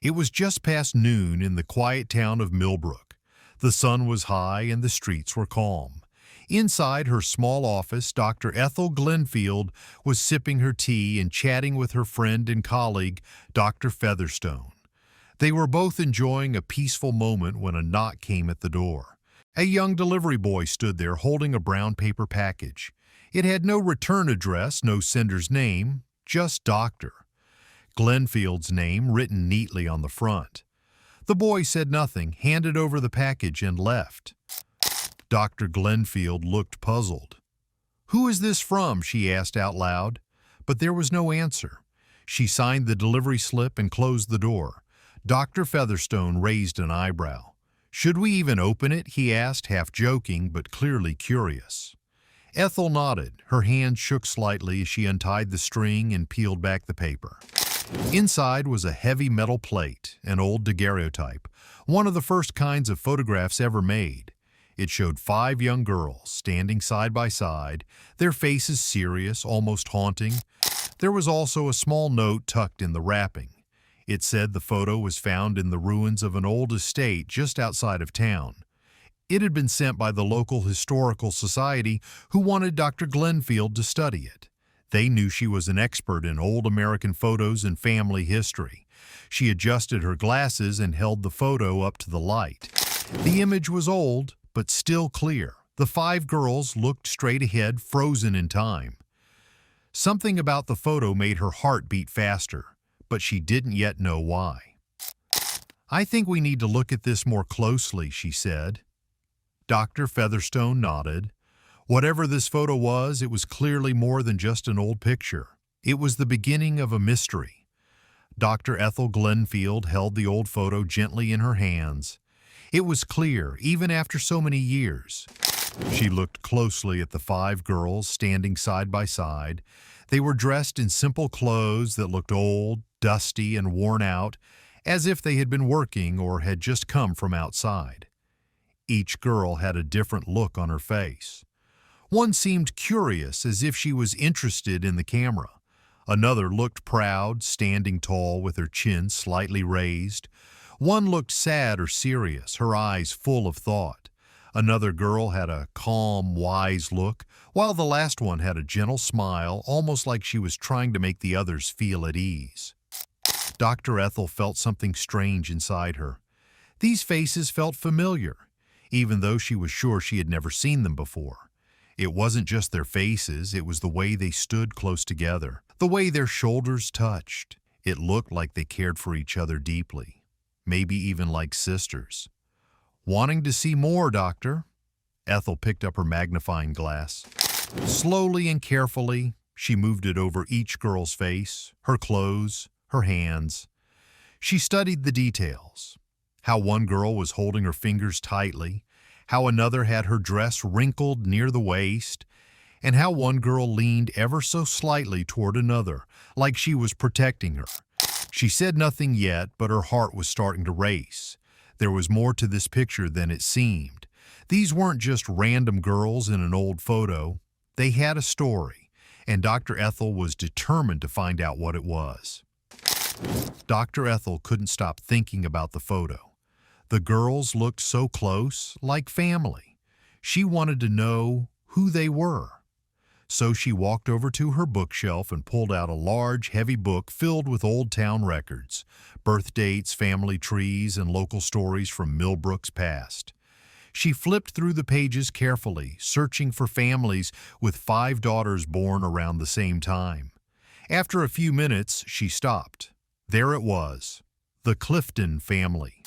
It was just past noon in the quiet town of Millbrook. The sun was high and the streets were calm. Inside her small office, Dr. Ethel Glenfield was sipping her tea and chatting with her friend and colleague, Dr. Featherstone. They were both enjoying a peaceful moment when a knock came at the door. A young delivery boy stood there holding a brown paper package. It had no return address, no sender's name, just Dr. Glenfield's name written neatly on the front. The boy said nothing, handed over the package, and left. Dr. Glenfield looked puzzled. "Who is this from?" she asked out loud. But there was no answer. She signed the delivery slip and closed the door. Dr. Featherstone raised an eyebrow. "Should we even open it?" he asked, half joking but clearly curious. Ethel nodded. Her hand shook slightly as she untied the string and peeled back the paper. Inside was a heavy metal plate, an old daguerreotype, one of the first kinds of photographs ever made. It showed 5 young girls standing side by side, their faces serious, almost haunting. There was also a small note tucked in the wrapping. It said the photo was found in the ruins of an old estate just outside of town. It had been sent by the local historical society who wanted Dr. Glenfield to study it. They knew she was an expert in old American photos and family history. She adjusted her glasses and held the photo up to the light. The image was old, but still clear. The 5 girls looked straight ahead, frozen in time. Something about the photo made her heart beat faster, but she didn't yet know why. "I think we need to look at this more closely," she said. Dr. Featherstone nodded. Whatever this photo was, it was clearly more than just an old picture. It was the beginning of a mystery. Dr. Ethel Glenfield held the old photo gently in her hands. It was clear, even after so many years. She looked closely at the 5 girls standing side by side. They were dressed in simple clothes that looked old, dusty, and worn out, as if they had been working or had just come from outside. Each girl had a different look on her face. One seemed curious, as if she was interested in the camera. Another looked proud, standing tall with her chin slightly raised. One looked sad or serious, her eyes full of thought. Another girl had a calm, wise look, while the last one had a gentle smile, almost like she was trying to make the others feel at ease. Dr. Ethel felt something strange inside her. These faces felt familiar, even though she was sure she had never seen them before. It wasn't just their faces, it was the way they stood close together, the way their shoulders touched. It looked like they cared for each other deeply, maybe even like sisters. "Wanting to see more, Doctor?" Ethel picked up her magnifying glass. Slowly and carefully, she moved it over each girl's face, her clothes, her hands. She studied the details. How one girl was holding her fingers tightly, how another had her dress wrinkled near the waist, and how one girl leaned ever so slightly toward another, like she was protecting her. She said nothing yet, but her heart was starting to race. There was more to this picture than it seemed. These weren't just random girls in an old photo. They had a story, and Dr. Ethel was determined to find out what it was. Dr. Ethel couldn't stop thinking about the photo. The girls looked so close, like family. She wanted to know who they were. So she walked over to her bookshelf and pulled out a large, heavy book filled with old town records, birth dates, family trees, and local stories from Millbrook's past. She flipped through the pages carefully, searching for families with 5 daughters born around the same time. After a few minutes, she stopped. There it was, the Clifton family.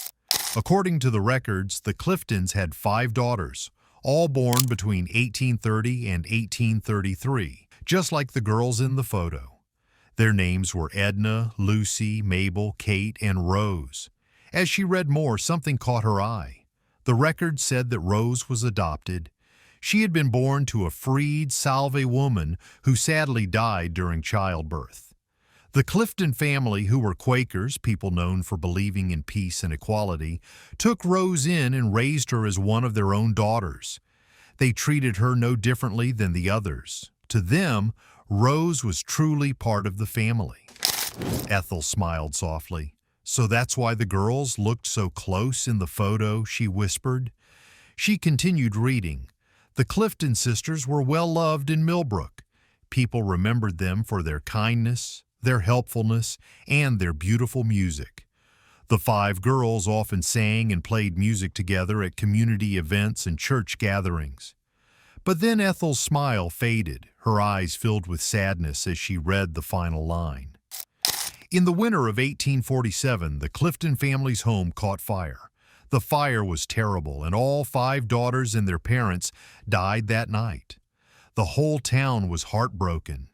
According to the records, the Cliftons had 5 daughters, all born between 1830 and 1833, just like the girls in the photo. Their names were Edna, Lucy, Mabel, Kate, and Rose. As she read more, something caught her eye. The record said that Rose was adopted. She had been born to a freed Salve woman who sadly died during childbirth. The Clifton family, who were Quakers, people known for believing in peace and equality, took Rose in and raised her as one of their own daughters. They treated her no differently than the others. To them, Rose was truly part of the family. Ethel smiled softly. So that's why the girls looked so close in the photo, she whispered. She continued reading. The Clifton sisters were well loved in Millbrook. People remembered them for their kindness, their helpfulness, and their beautiful music. The five girls often sang and played music together at community events and church gatherings. But then Ethel's smile faded, her eyes filled with sadness as she read the final line. In the winter of 1847, the Clifton family's home caught fire. The fire was terrible, and all five daughters and their parents died that night. The whole town was heartbroken.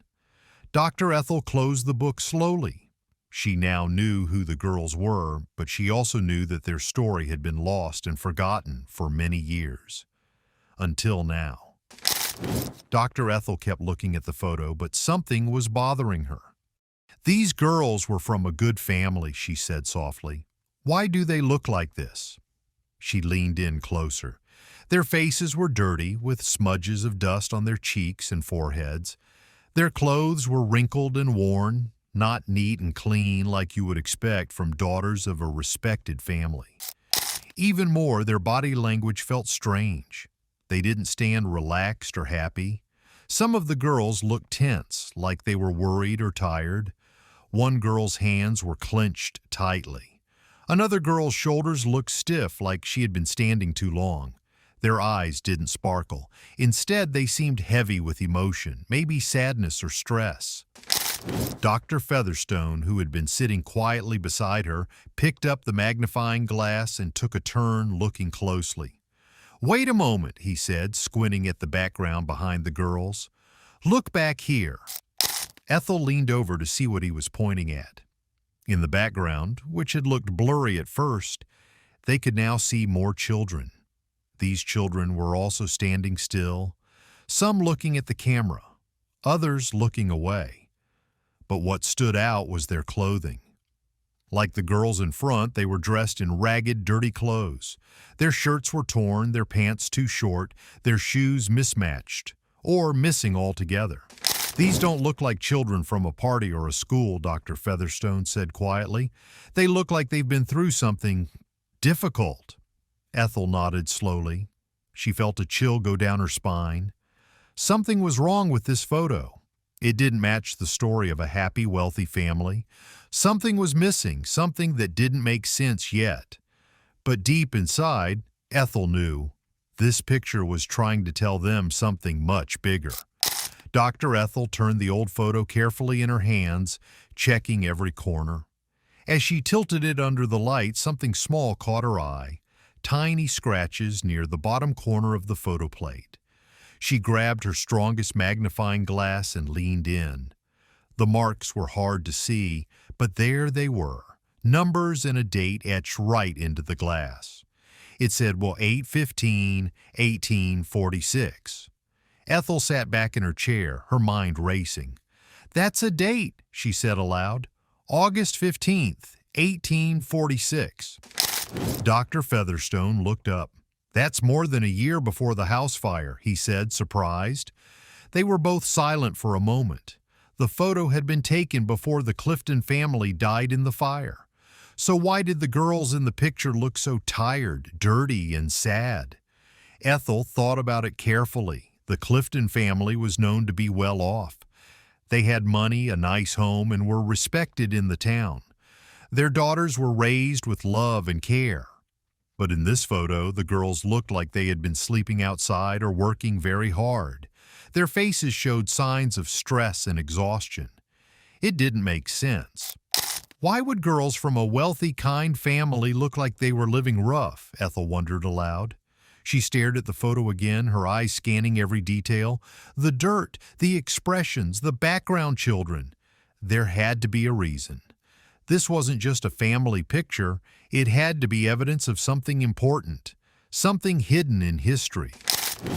Dr. Ethel closed the book slowly. She now knew who the girls were, but she also knew that their story had been lost and forgotten for many years. Until now. Dr. Ethel kept looking at the photo, but something was bothering her. These girls were from a good family, she said softly. Why do they look like this? She leaned in closer. Their faces were dirty, with smudges of dust on their cheeks and foreheads. Their clothes were wrinkled and worn, not neat and clean like you would expect from daughters of a respected family. Even more, their body language felt strange. They didn't stand relaxed or happy. Some of the girls looked tense, like they were worried or tired. One girl's hands were clenched tightly. Another girl's shoulders looked stiff, like she had been standing too long. Their eyes didn't sparkle. Instead, they seemed heavy with emotion, maybe sadness or stress. Dr. Featherstone, who had been sitting quietly beside her, picked up the magnifying glass and took a turn, looking closely. "Wait a moment," he said, squinting at the background behind the girls. "Look back here." Ethel leaned over to see what he was pointing at. In the background, which had looked blurry at first, they could now see more children. These children were also standing still, some looking at the camera, others looking away. But what stood out was their clothing. Like the girls in front, they were dressed in ragged, dirty clothes. Their shirts were torn, their pants too short, their shoes mismatched, or missing altogether. "These don't look like children from a party or a school," Dr. Featherstone said quietly. "They look like they've been through something difficult." Ethel nodded slowly. She felt a chill go down her spine. Something was wrong with this photo. It didn't match the story of a happy, wealthy family. Something was missing, something that didn't make sense yet. But deep inside, Ethel knew this picture was trying to tell them something much bigger. Dr. Ethel turned the old photo carefully in her hands, checking every corner. As she tilted it under the light, something small caught her eye, tiny scratches near the bottom corner of the photo plate. She grabbed her strongest magnifying glass and leaned in. The marks were hard to see, but there they were, numbers and a date etched right into the glass. It said, 8/15/1846. Ethel sat back in her chair, her mind racing. "That's a date," she said aloud. "August 15th, 1846. Dr. Featherstone looked up. "That's more than a year before the house fire," he said, surprised. They were both silent for a moment. The photo had been taken before the Clifton family died in the fire. So why did the girls in the picture look so tired, dirty, and sad? Ethel thought about it carefully. The Clifton family was known to be well off. They had money, a nice home, and were respected in the town. Their daughters were raised with love and care. But in this photo, the girls looked like they had been sleeping outside or working very hard. Their faces showed signs of stress and exhaustion. It didn't make sense. Why would girls from a wealthy, kind family look like they were living rough? Ethel wondered aloud. She stared at the photo again, her eyes scanning every detail. The dirt, the expressions, the background children. There had to be a reason. This wasn't just a family picture. It had to be evidence of something important, something hidden in history.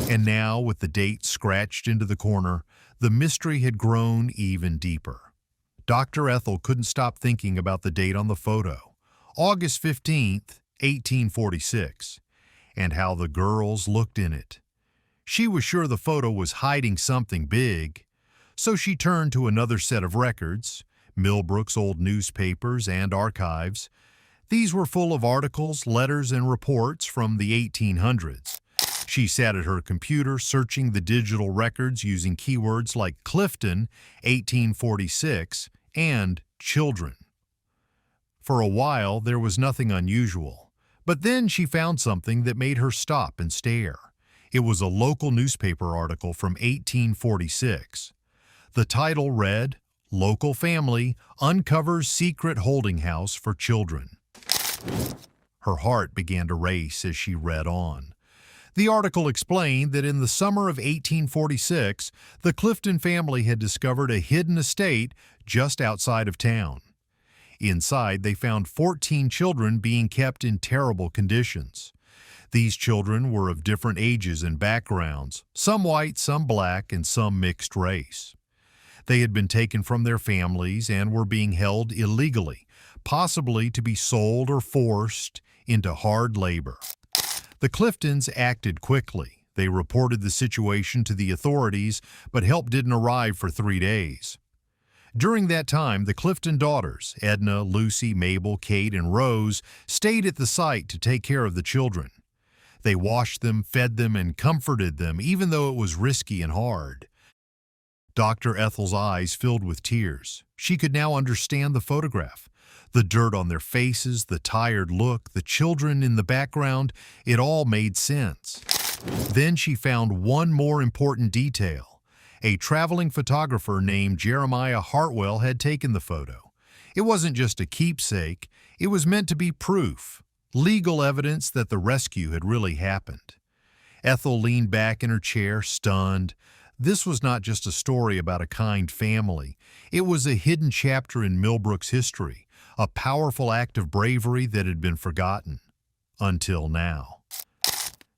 And now, with the date scratched into the corner, the mystery had grown even deeper. Dr. Ethel couldn't stop thinking about the date on the photo, August 15th, 1846. And how the girls looked in it. She was sure the photo was hiding something big, so she turned to another set of records, Millbrook's old newspapers and archives. These were full of articles, letters, and reports from the 1800s. She sat at her computer searching the digital records using keywords like Clifton, 1846, and children. For a while, there was nothing unusual, but then she found something that made her stop and stare. It was a local newspaper article from 1846. The title read, "Local Family Uncovers Secret Holding House for Children." Her heart began to race as she read on. The article explained that in the summer of 1846, the Clifton family had discovered a hidden estate just outside of town. Inside, they found 14 children being kept in terrible conditions. These children were of different ages and backgrounds, some white, some black, and some mixed race. They had been taken from their families and were being held illegally, possibly to be sold or forced into hard labor. The Cliftons acted quickly. They reported the situation to the authorities, but help didn't arrive for 3 days. During that time, the Clifton daughters, Edna, Lucy, Mabel, Kate, and Rose, stayed at the site to take care of the children. They washed them, fed them, and comforted them, even though it was risky and hard. Dr. Ethel's eyes filled with tears. She could now understand the photograph. The dirt on their faces, the tired look, the children in the background, it all made sense. Then she found one more important detail. A traveling photographer named Jeremiah Hartwell had taken the photo. It wasn't just a keepsake, it was meant to be proof, legal evidence that the rescue had really happened. Ethel leaned back in her chair, stunned. This was not just a story about a kind family. It was a hidden chapter in Millbrook's history, a powerful act of bravery that had been forgotten. Until now.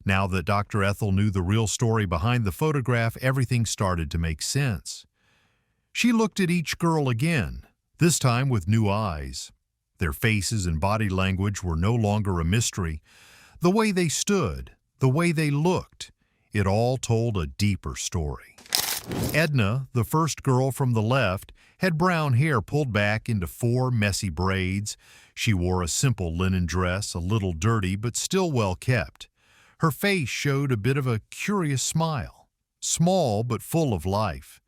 Now that Dr. Ethel knew the real story behind the photograph, everything started to make sense. She looked at each girl again, this time with new eyes. Their faces and body language were no longer a mystery. The way they stood, the way they looked, it all told a deeper story. Edna, the first girl from the left, had brown hair pulled back into 4 messy braids. She wore a simple linen dress, a little dirty but still well kept. Her face showed a bit of a curious smile, small but full of life.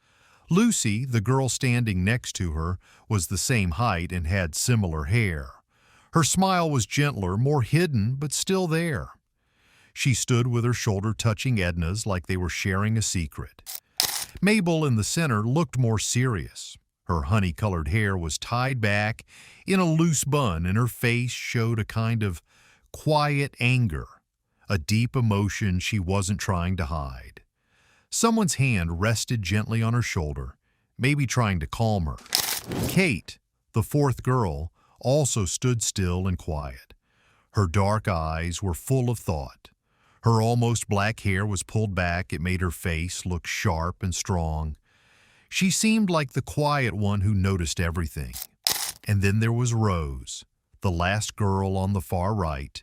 Lucy, the girl standing next to her, was the same height and had similar hair. Her smile was gentler, more hidden, but still there. She stood with her shoulder touching Edna's like they were sharing a secret. Mabel in the center looked more serious. Her honey-colored hair was tied back in a loose bun, and her face showed a kind of quiet anger, a deep emotion she wasn't trying to hide. Someone's hand rested gently on her shoulder, maybe trying to calm her. Kate, the fourth girl, also stood still and quiet. Her dark eyes were full of thought. Her almost black hair was pulled back. It made her face look sharp and strong. She seemed like the quiet one who noticed everything. And then there was Rose, the last girl on the far right.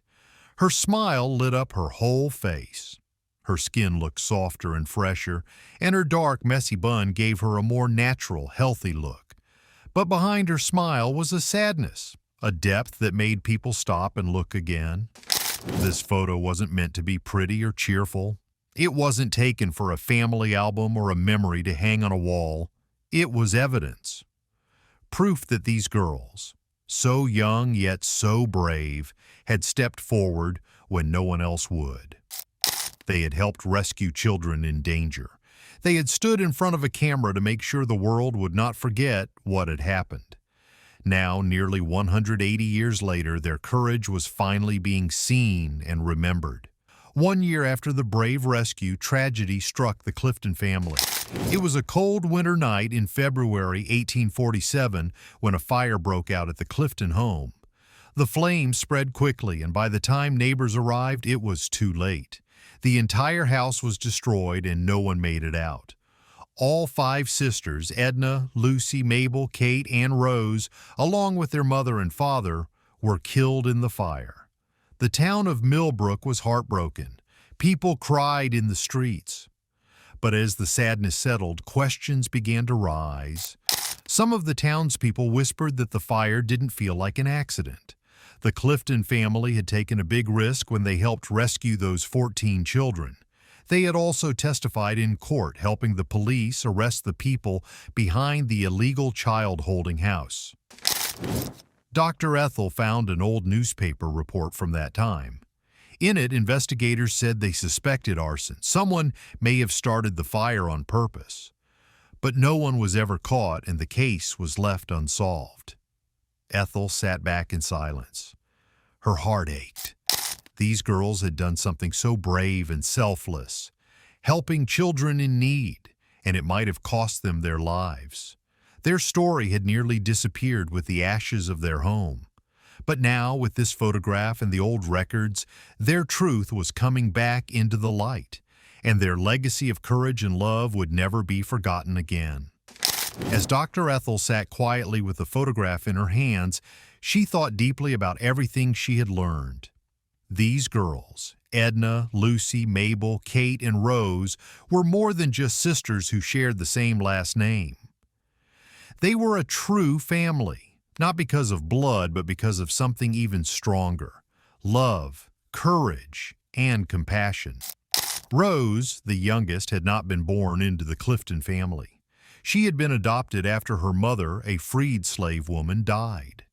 Her smile lit up her whole face. Her skin looked softer and fresher, and her dark, messy bun gave her a more natural, healthy look. But behind her smile was a sadness, a depth that made people stop and look again. This photo wasn't meant to be pretty or cheerful. It wasn't taken for a family album or a memory to hang on a wall. It was evidence. Proof that these girls, so young yet so brave, had stepped forward when no one else would. They had helped rescue children in danger. They had stood in front of a camera to make sure the world would not forget what had happened. Now, nearly 180 years later, their courage was finally being seen and remembered. 1 year after the brave rescue, tragedy struck the Clifton family. It was a cold winter night in February 1847 when a fire broke out at the Clifton home. The flames spread quickly, and by the time neighbors arrived, it was too late. The entire house was destroyed and no one made it out. All 5 sisters, Edna, Lucy, Mabel, Kate, and Rose, along with their mother and father, were killed in the fire. The town of Millbrook was heartbroken. People cried in the streets. But as the sadness settled, questions began to rise. Some of the townspeople whispered that the fire didn't feel like an accident. The Clifton family had taken a big risk when they helped rescue those 14 children. They had also testified in court, helping the police arrest the people behind the illegal child-holding house. Dr. Ethel found an old newspaper report from that time. In it, investigators said they suspected arson. Someone may have started the fire on purpose. But no one was ever caught, and the case was left unsolved. Ethel sat back in silence. Her heart ached. These girls had done something so brave and selfless, helping children in need, and it might have cost them their lives. Their story had nearly disappeared with the ashes of their home. But now, with this photograph and the old records, their truth was coming back into the light, and their legacy of courage and love would never be forgotten again. As Dr. Ethel sat quietly with the photograph in her hands, she thought deeply about everything she had learned. These girls, Edna, Lucy, Mabel, Kate, and Rose, were more than just sisters who shared the same last name. They were a true family, not because of blood, but because of something even stronger: love, courage, and compassion. Rose, the youngest, had not been born into the Clifton family. She had been adopted after her mother, a freed slave woman, died.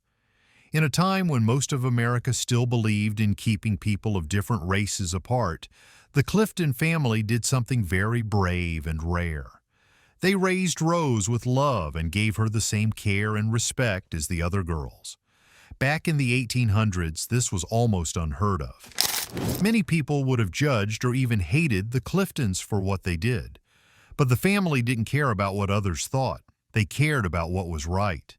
In a time when most of America still believed in keeping people of different races apart, the Clifton family did something very brave and rare. They raised Rose with love and gave her the same care and respect as the other girls. Back in the 1800s, this was almost unheard of. Many people would have judged or even hated the Cliftons for what they did. But the family didn't care about what others thought. They cared about what was right.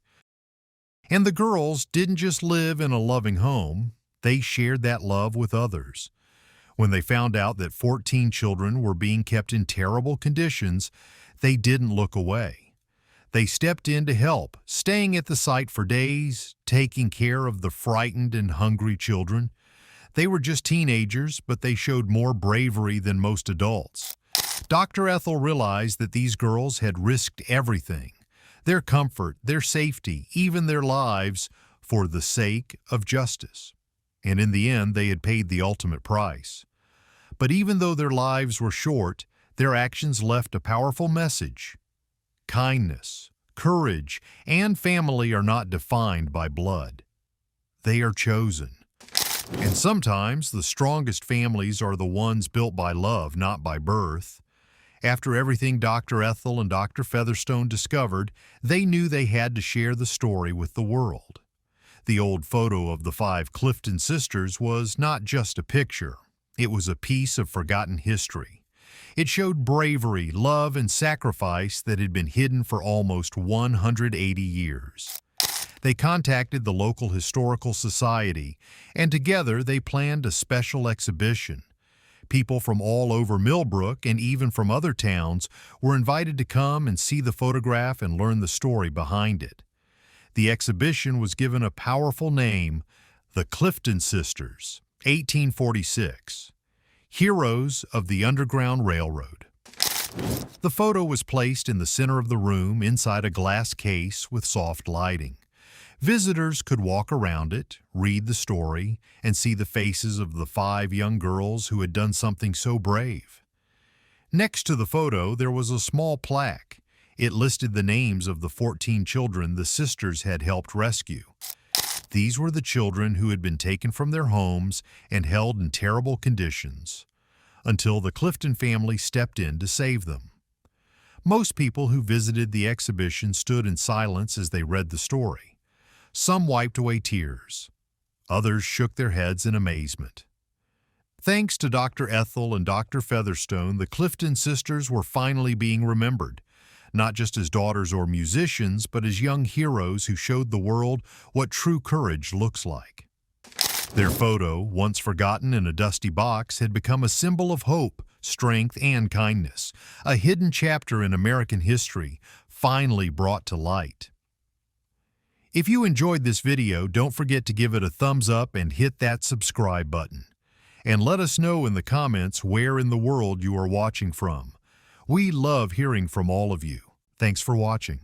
And the girls didn't just live in a loving home, they shared that love with others. When they found out that 14 children were being kept in terrible conditions, they didn't look away. They stepped in to help, staying at the site for days, taking care of the frightened and hungry children. They were just teenagers, but they showed more bravery than most adults. Dr. Ethel realized that these girls had risked everything: their comfort, their safety, even their lives, for the sake of justice. And in the end, they had paid the ultimate price. But even though their lives were short, their actions left a powerful message. Kindness, courage, and family are not defined by blood. They are chosen. And sometimes the strongest families are the ones built by love, not by birth. After everything Dr. Ethel and Dr. Featherstone discovered, they knew they had to share the story with the world. The old photo of the 5 Clifton sisters was not just a picture. It was a piece of forgotten history. It showed bravery, love, and sacrifice that had been hidden for almost 180 years. They contacted the local historical society, and together they planned a special exhibition. People from all over Millbrook and even from other towns were invited to come and see the photograph and learn the story behind it. The exhibition was given a powerful name: the Clifton Sisters, 1846, Heroes of the Underground Railroad. The photo was placed in the center of the room inside a glass case with soft lighting. Visitors could walk around it, read the story, and see the faces of the 5 young girls who had done something so brave. Next to the photo, there was a small plaque. It listed the names of the 14 children the sisters had helped rescue. These were the children who had been taken from their homes and held in terrible conditions, until the Clifton family stepped in to save them. Most people who visited the exhibition stood in silence as they read the story. Some wiped away tears. Others shook their heads in amazement. Thanks to Dr. Ethel and Dr. Featherstone, the Clifton sisters were finally being remembered, not just as daughters or musicians, but as young heroes who showed the world what true courage looks like. Their photo, once forgotten in a dusty box, had become a symbol of hope, strength, and kindness, a hidden chapter in American history finally brought to light. If you enjoyed this video, don't forget to give it a thumbs up and hit that subscribe button. And let us know in the comments where in the world you are watching from. We love hearing from all of you. Thanks for watching.